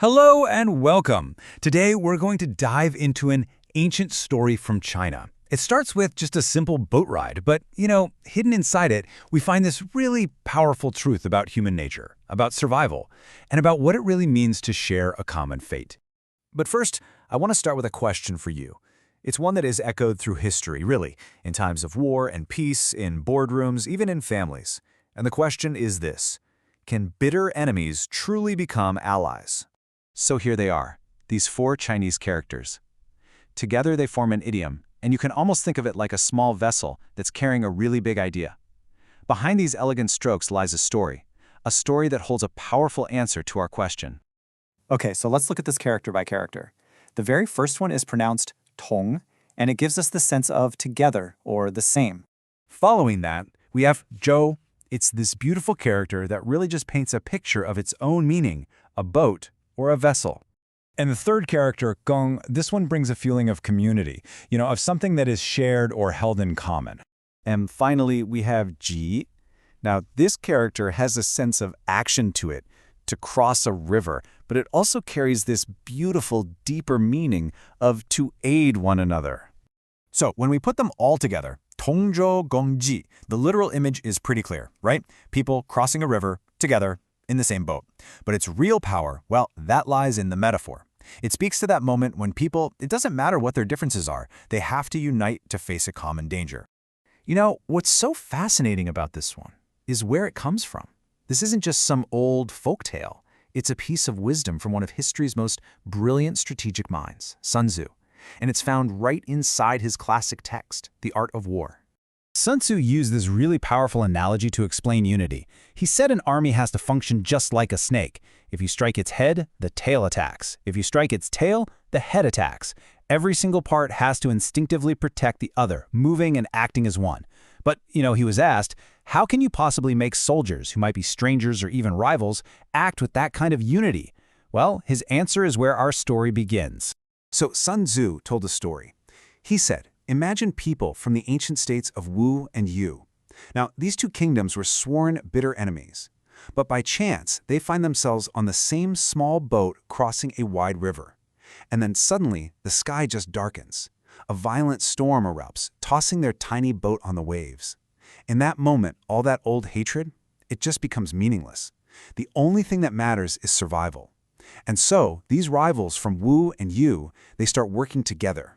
Hello and welcome. Today we're going to dive into an ancient story from China. It starts with just a simple boat ride, but, hidden inside it, we find this really powerful truth about human nature, about survival, and about what it really means to share a common fate. But first, I want to start with a question for you. It's one that is echoed through history, really, in times of war and peace, in boardrooms, even in families. And the question is this: can bitter enemies truly become allies? So here they are, these four Chinese characters. Together they form an idiom, and you can almost think of it like a small vessel that's carrying a really big idea. Behind these elegant strokes lies a story that holds a powerful answer to our question. Okay, so let's look at this character by character. The very first one is pronounced tong, and it gives us the sense of together or the same. Following that, we have Zhou. It's this beautiful character that really just paints a picture of its own meaning, a boat or a vessel. And the third character, Gong, this one brings a feeling of community, of something that is shared or held in common. And finally, we have Ji. Now, this character has a sense of action to it, to cross a river, but it also carries this beautiful, deeper meaning of to aid one another. So, when we put them all together, 同舟共济, the literal image is pretty clear, right? People crossing a river together in the same boat. But its real power, well, that lies in the metaphor. It speaks to that moment when people, it doesn't matter what their differences are, they have to unite to face a common danger. What's so fascinating about this one is where it comes from. This isn't just some old folk tale. It's a piece of wisdom from one of history's most brilliant strategic minds, Sun Tzu. And it's found right inside his classic text, The Art of War. Sun Tzu used this really powerful analogy to explain unity. He said an army has to function just like a snake. If you strike its head, the tail attacks. If you strike its tail, the head attacks. Every single part has to instinctively protect the other, moving and acting as one. But, he was asked, how can you possibly make soldiers, who might be strangers or even rivals, act with that kind of unity? Well, his answer is where our story begins. So Sun Tzu told a story. He said, imagine people from the ancient states of Wu and Yu. Now, these two kingdoms were sworn bitter enemies. But by chance, they find themselves on the same small boat crossing a wide river. And then suddenly, the sky just darkens. A violent storm erupts, tossing their tiny boat on the waves. In that moment, all that old hatred, it just becomes meaningless. The only thing that matters is survival. And so, these rivals from Wu and Yu, they start working together.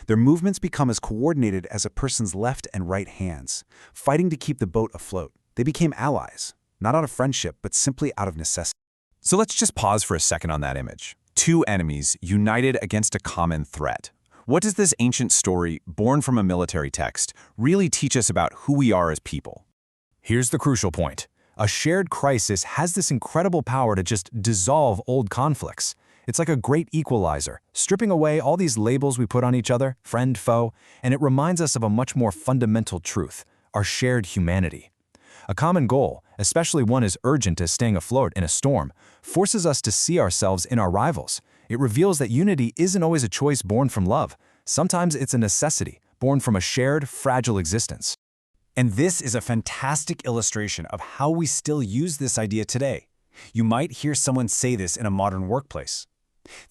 Their movements become as coordinated as a person's left and right hands, fighting to keep the boat afloat. They became allies, not out of friendship, but simply out of necessity. So let's just pause for a second on that image. Two enemies united against a common threat. What does this ancient story, born from a military text, really teach us about who we are as people? Here's the crucial point. A shared crisis has this incredible power to just dissolve old conflicts. It's like a great equalizer, stripping away all these labels we put on each other, friend, foe, and it reminds us of a much more fundamental truth, our shared humanity. A common goal, especially one as urgent as staying afloat in a storm, forces us to see ourselves in our rivals. It reveals that unity isn't always a choice born from love. Sometimes it's a necessity, born from a shared, fragile existence. And this is a fantastic illustration of how we still use this idea today. You might hear someone say this in a modern workplace.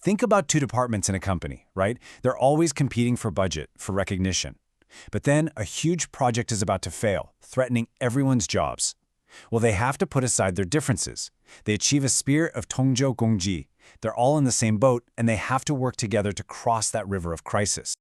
Think about two departments in a company, right? They're always competing for budget, for recognition. But then a huge project is about to fail, threatening everyone's jobs. Well, they have to put aside their differences. They achieve a spirit of 同舟共济. They're all in the same boat, and they have to work together to cross that river of crisis.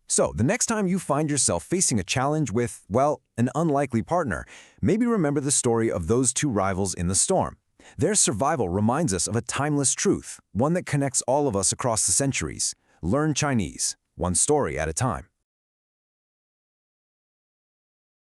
So, the next time you find yourself facing a challenge with, well, an unlikely partner, maybe remember the story of those two rivals in the storm. Their survival reminds us of a timeless truth, one that connects all of us across the centuries. Learn Chinese, one story at a time.